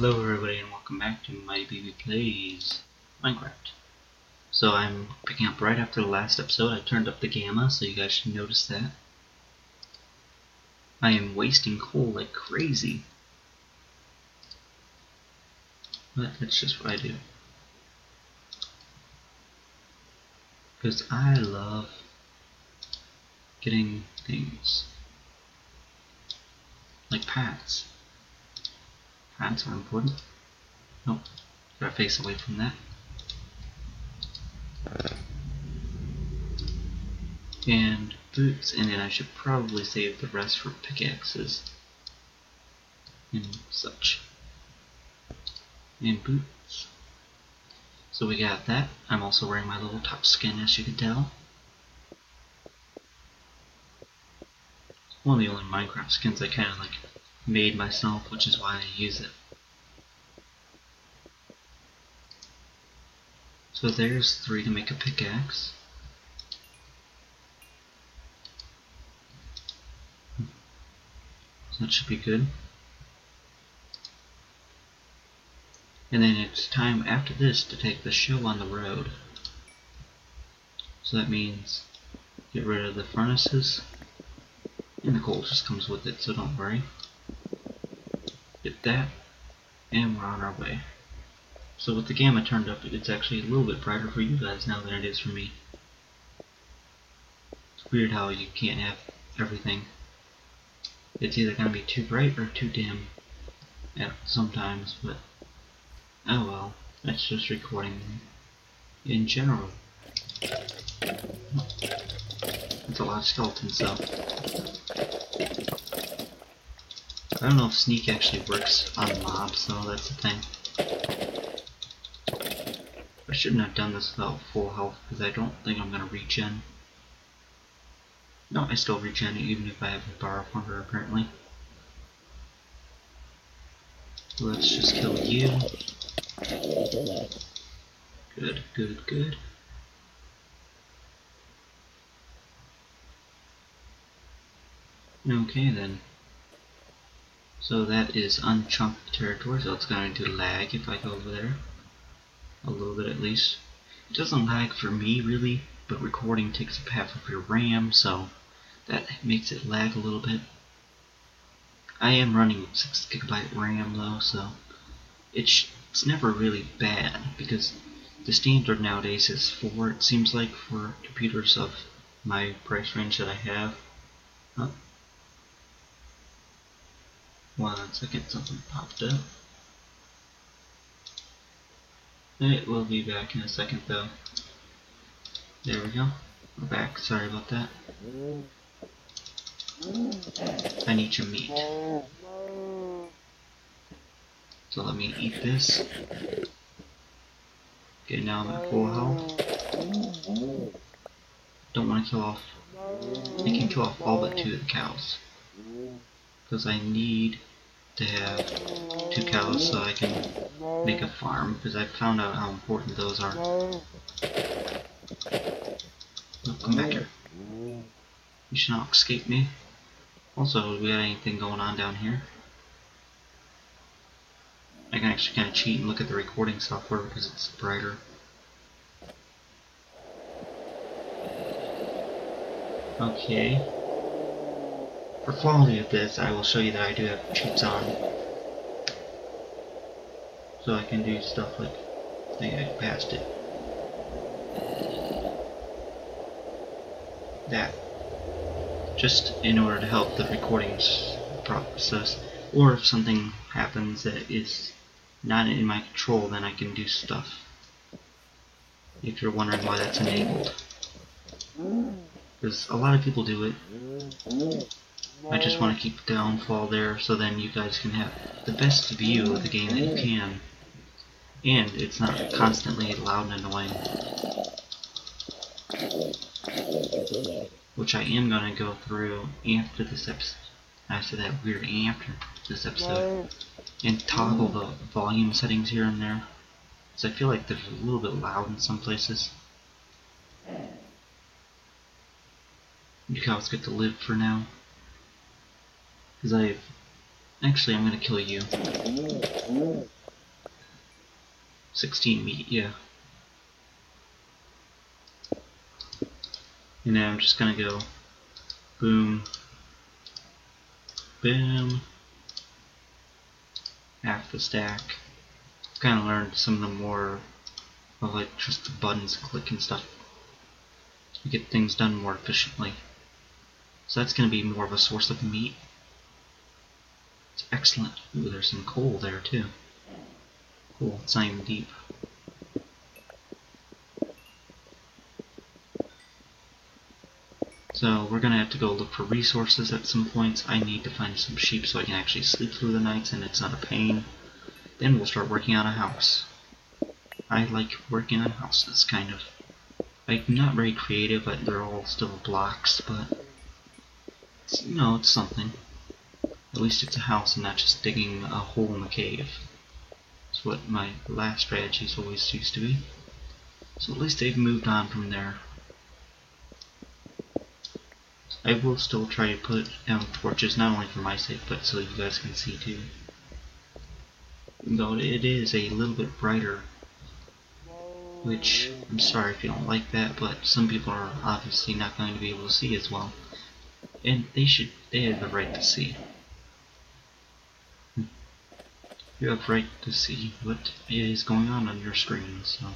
Hello everybody and welcome back to My Baby Plays Minecraft. So I'm picking up right after the last episode. I turned up the gamma so you guys should notice that. I am wasting coal like crazy. But that's just what I do. Because I love getting things. Like paths. Paths are important. Nope. Gotta face away from that. And boots, and then I should probably save the rest for pickaxes and such. And boots. So we got that. I'm also wearing my little top skin, as you can tell. One of the only Minecraft skins I kind of like made myself, which is why I use it. So there's 3 to make a pickaxe. So that should be good. And then it's time after this to take the show on the road. So that means get rid of the furnaces. And the coal just comes with it, so don't worry. Get that, and we're on our way. So with the gamma turned up, it's actually a little bit brighter for you guys now than it is for me. It's weird how you can't have everything. It's either going to be too bright or too dim sometimes, but oh well, that's just recording in general. That's a lot of skeletons though. I don't know if sneak actually works on mobs though, that's the thing. I shouldn't have done this without full health because I don't think I'm going to regen. No, I still regen even if I have a bar of hunger apparently. Let's just kill you. Good, good, good. Okay then. So that is unchunked territory, so it's going to lag if I go over there. A little bit at least. It doesn't lag for me really, but recording takes up half of your RAM, so that makes it lag a little bit. I am running 6 GB RAM though, so it's never really bad because the standard nowadays is 4, it seems like, for computers of my price range that I have. Oh. 1 second, something popped up. It will be back in a second though. There we go. We're back, sorry about that. I need your meat. So let me eat this. Okay, now I'm at full health. Don't want to kill off. I can kill off all but 2 of the cows. Because I need to have 2 cows so I can make a farm. Because I've found out how important those are. Oh, come back here. You should not escape me. Also, do we got anything going on down here? I can actually kind of cheat and look at the recording software because it's brighter. Okay. For quality of this, I will show you that I do have cheats on. So I can do stuff like, I think I passed it. That. Just in order to help the recording process. Or if something happens that is not in my control, then I can do stuff. If you're wondering why that's enabled. Because a lot of people do it. I just want to keep the downfall there so then you guys can have the best view of the game that you can. And it's not constantly loud and annoying. Which I am going to go through after this episode. After that weird after this episode. And toggle the volume settings here and there. Because I feel like they're a little bit loud in some places. You cows get to live for now. Because I'm gonna kill you. 16 meat, yeah. And now I'm just gonna go boom, boom, half the stack. Kind of learned some of the more of like just the buttons click and stuff. You get things done more efficiently. So that's gonna be more of a source of meat. It's excellent. Ooh, there's some coal there too. Cool, it's not even deep. So we're gonna have to go look for resources at some points. I need to find some sheep so I can actually sleep through the nights and it's not a pain. Then we'll start working on a house. I like working on houses, kind of. Like, not very creative, but they're all still blocks, but it's, you know, it's something. At least it's a house and not just digging a hole in the cave. That's what my last strategies always used to be. So at least they've moved on from there. I will still try to put down torches, not only for my sake, but so you guys can see too. Though it is a little bit brighter, which, I'm sorry if you don't like that, but some people are obviously not going to be able to see as well. And they have the right to see. You have right to see what is going on your screen, so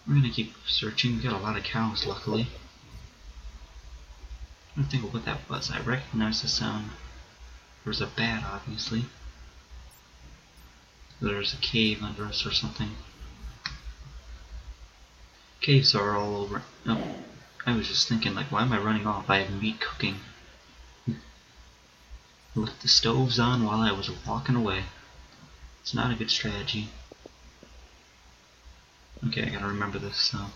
we're gonna keep searching. We got a lot of cows, luckily. I don't think of what that was. I recognize the sound. There was a bat, obviously. There's a cave under us or something. Caves are all over. Oh, I was just thinking, like, why am I running off? I have meat cooking. Left the stoves on while I was walking away. It's not a good strategy. Okay, I gotta remember this, so.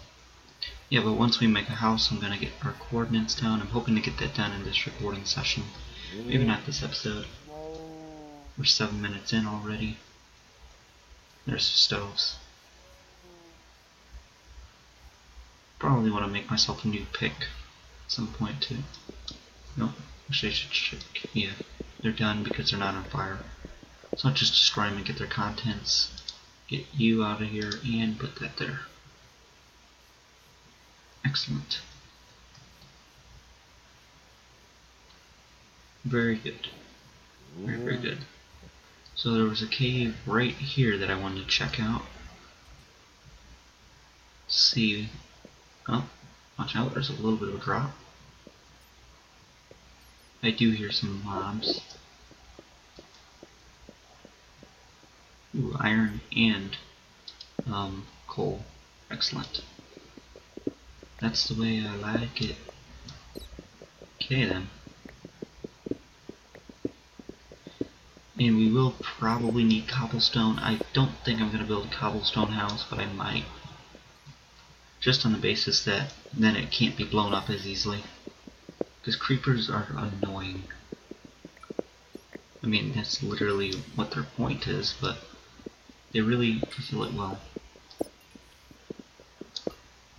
Yeah, but once we make a house, I'm gonna get our coordinates down. I'm hoping to get that done in this recording session. Maybe not this episode. We're 7 minutes in already. There's the stoves. Probably want to make myself a new pick at some point too. Nope, actually I should check. Yeah, they're done because they're not on fire. So I'll just destroy them and get their contents. Get you out of here and put that there. Excellent. Very good. Very, very good. So there was a cave right here that I wanted to check out. Let's see. Oh, watch out, there's a little bit of a drop. I do hear some mobs. Ooh, iron and coal. Excellent. That's the way I like it. Okay then. And we will probably need cobblestone. I don't think I'm going to build a cobblestone house, but I might. Just on the basis that then it can't be blown up as easily. Because creepers are annoying. I mean, that's literally what their point is, but they really fulfill it well.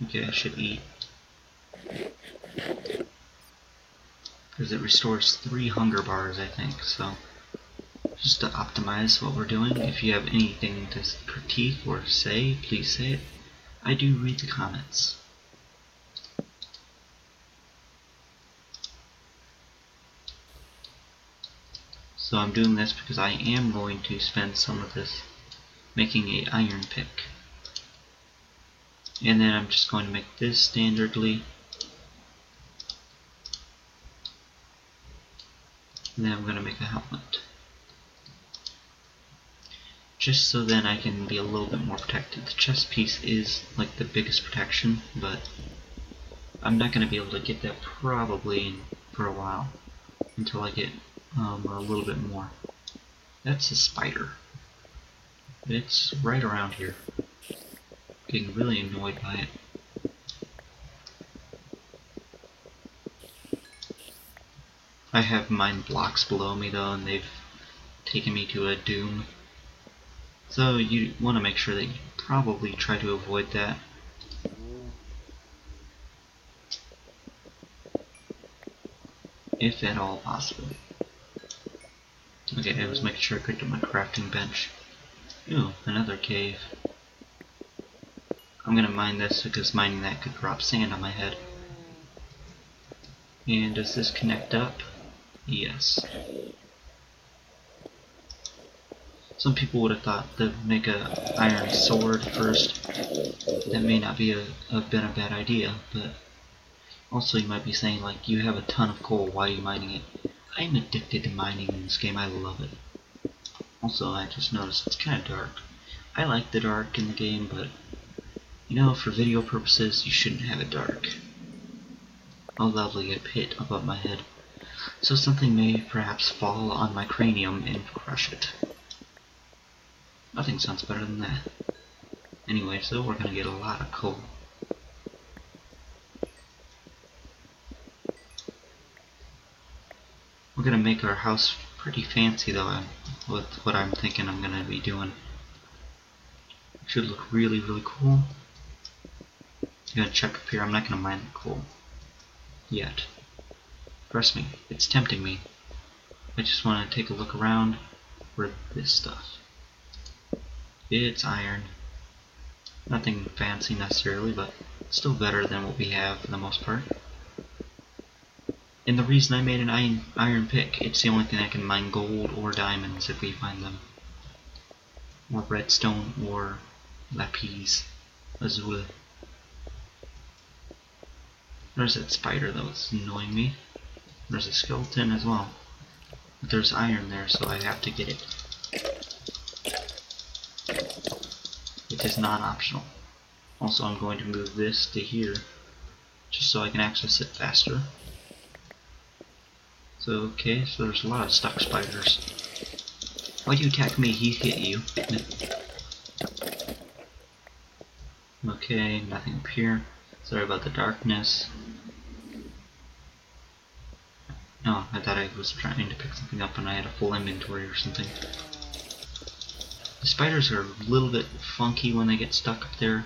Okay, I should eat. Because it restores 3 hunger bars, I think, so. Just to optimize what we're doing. If you have anything to critique or say, please say it. I do read the comments. So I'm doing this because I am going to spend some of this making a iron pick. And then I'm just going to make this standardly. And then I'm going to make a helmet. Just so then I can be a little bit more protected. The chest piece is like the biggest protection, but I'm not going to be able to get that probably for a while until I get a little bit more. That's a spider. It's right around here. Getting really annoyed by it. I have mine blocks below me though, and they've taken me to a doom. So you want to make sure that you probably try to avoid that. If at all possible. Okay, I was making sure I picked up my crafting bench. Ooh, another cave. I'm gonna mine this because mining that could drop sand on my head. And does this connect up? Yes. Some people would have thought to make a iron sword first. That may not be have been a bad idea, but also you might be saying, like, you have a ton of coal, why are you mining it? I'm addicted to mining in this game, I love it. Also, I just noticed it's kind of dark. I like the dark in the game, but, you know, for video purposes, you shouldn't have it dark. I'll lovely get pit above my head. So something may perhaps fall on my cranium and crush it. Nothing sounds better than that. Anyway, so we're gonna get a lot of coal. We're gonna make our house pretty fancy though, with what I'm thinking I'm gonna be doing. It should look really, really cool. I'm gonna check up here, I'm not gonna mine the coal. Yet. Trust me, it's tempting me. I just wanna take a look around for this stuff. It's iron. Nothing fancy necessarily, but still better than what we have for the most part. And the reason I made an iron pick, it's the only thing that can mine gold or diamonds if we find them. Or redstone or lapis lazuli. There's that spider though, it's annoying me. There's a skeleton as well. But there's iron there, so I have to get it. It is non-optional. Also, I'm going to move this to here, just so I can access it faster. So, okay, so there's a lot of stuck spiders. Why'd you attack me? He hit you. Okay, nothing up here. Sorry about the darkness. No, I thought I was trying to pick something up and I had a full inventory or something. The spiders are a little bit funky when they get stuck up there,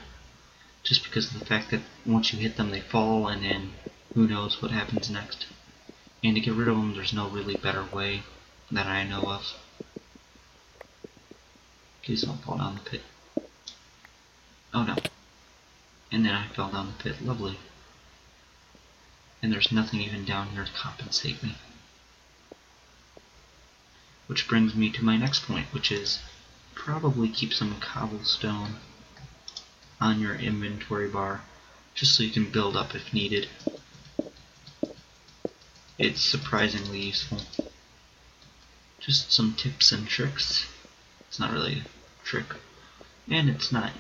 just because of the fact that once you hit them they fall and then who knows what happens next. And to get rid of them there's no really better way that I know of. Please don't fall down the pit. Oh no. And then I fell down the pit. Lovely. And there's nothing even down here to compensate me. Which brings me to my next point, which is probably keep some cobblestone on your inventory bar, just so you can build up if needed. It's surprisingly useful. Just some tips and tricks. It's not really a trick, and it's not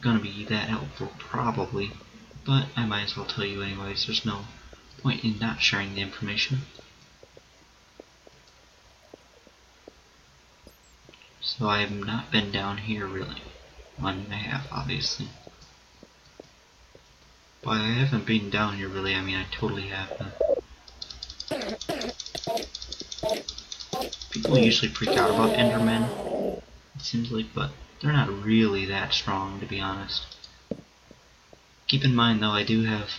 gonna be that helpful probably, but I might as well tell you anyways. There's no point in not sharing the information. So I have not been down here really. Well, I mean I have, obviously. But I haven't been down here really, I mean I totally have been. People usually freak out about Endermen, it seems like, but they're not really that strong, to be honest. Keep in mind though, I do have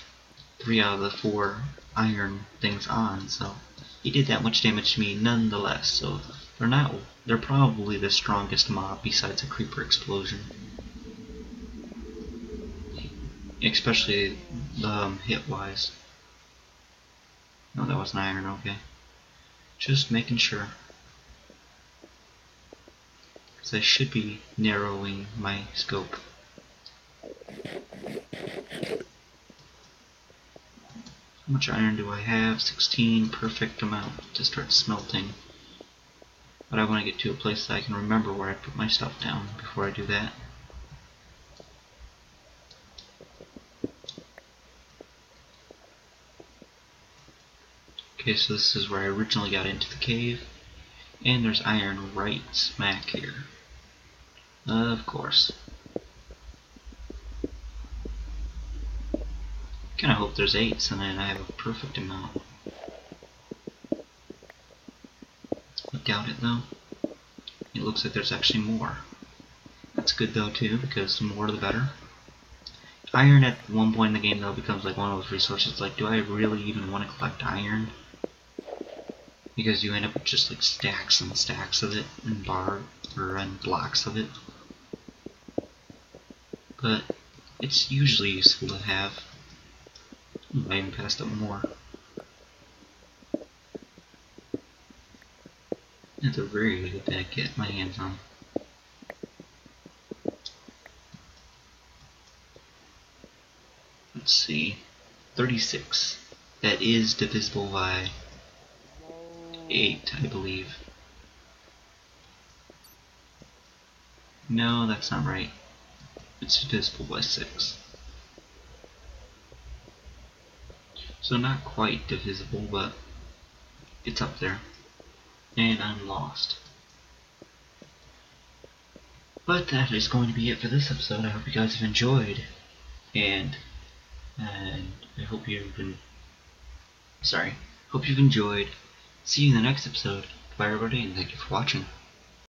3 out of the 4 iron things on, so he did that much damage to me nonetheless, so they're probably the strongest mob besides a creeper explosion. Especially hit wise. No, that wasn't iron, okay. Just making sure. Because I should be narrowing my scope. How much iron do I have? 16, perfect amount to start smelting. But I want to get to a place that I can remember where I put my stuff down before I do that. Okay, so this is where I originally got into the cave, and there's iron right smack here. Of course. Kinda hope there's 8, and then I have a perfect amount. I doubt it though. It looks like there's actually more. That's good though too, because the more the better. Iron at one point in the game though becomes like one of those resources, like do I really even want to collect iron? Because you end up with just like stacks and stacks of it, and blocks of it. But It's usually useful to have. I even passed up more. It's a very good to get my hands on. Let's see. 36. That is divisible by 8, I believe. No, that's not right. It's divisible by 6. So not quite divisible, but it's up there. And I'm lost. But that is going to be it for this episode. I hope you guys have enjoyed. And I hope you've enjoyed. See you in the next episode. Bye everybody, and thank you for watching.